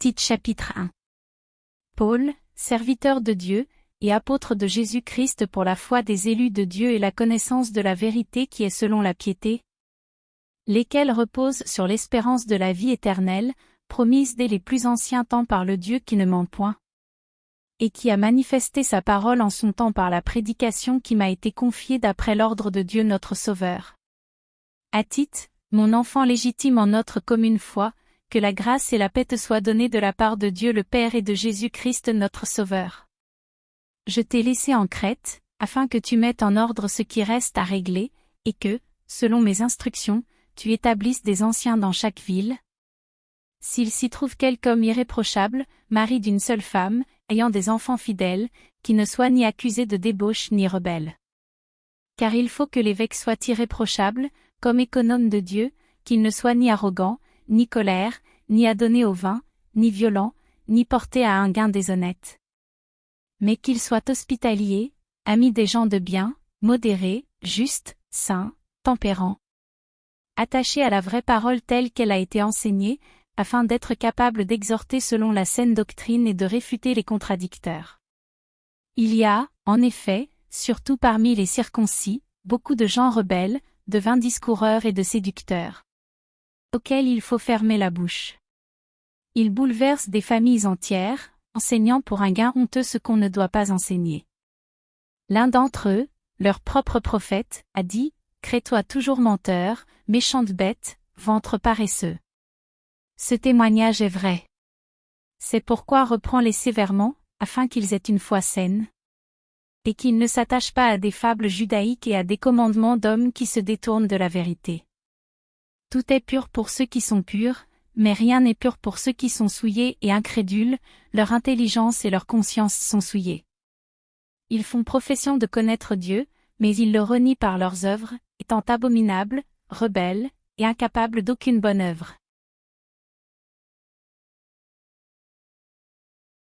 Tite chapitre 1. Paul, serviteur de Dieu, et apôtre de Jésus-Christ pour la foi des élus de Dieu et la connaissance de la vérité qui est selon la piété, lesquels reposent sur l'espérance de la vie éternelle, promise dès les plus anciens temps par le Dieu qui ne ment point, et qui a manifesté sa parole en son temps par la prédication qui m'a été confiée d'après l'ordre de Dieu notre Sauveur. À Tite, mon enfant légitime en notre commune foi, que la grâce et la paix te soient données de la part de Dieu le Père et de Jésus-Christ notre Sauveur. Je t'ai laissé en Crète, afin que tu mettes en ordre ce qui reste à régler, et que, selon mes instructions, tu établisses des anciens dans chaque ville. S'il s'y trouve quelque homme irréprochable, mari d'une seule femme, ayant des enfants fidèles, qui ne soit ni accusé de débauche ni rebelle. Car il faut que l'évêque soit irréprochable, comme économe de Dieu, qu'il ne soit ni arrogant, ni colère, ni adonné au vin, ni violent, ni porté à un gain déshonnête. Mais qu'il soit hospitalier, ami des gens de bien, modéré, juste, saint, tempérant. Attaché à la vraie parole telle qu'elle a été enseignée, afin d'être capable d'exhorter selon la saine doctrine et de réfuter les contradicteurs. Il y a, en effet, surtout parmi les circoncis, beaucoup de gens rebelles, de vains discoureurs et de séducteurs, auxquels il faut fermer la bouche. Ils bouleversent des familles entières, enseignant pour un gain honteux ce qu'on ne doit pas enseigner. L'un d'entre eux, leur propre prophète, a dit, « Crée-toi toujours menteur, méchante bête, ventre paresseux. » Ce témoignage est vrai. C'est pourquoi reprends-les sévèrement, afin qu'ils aient une foi saine, et qu'ils ne s'attachent pas à des fables judaïques et à des commandements d'hommes qui se détournent de la vérité. Tout est pur pour ceux qui sont purs, mais rien n'est pur pour ceux qui sont souillés et incrédules, leur intelligence et leur conscience sont souillées. Ils font profession de connaître Dieu, mais ils le renient par leurs œuvres, étant abominables, rebelles, et incapables d'aucune bonne œuvre.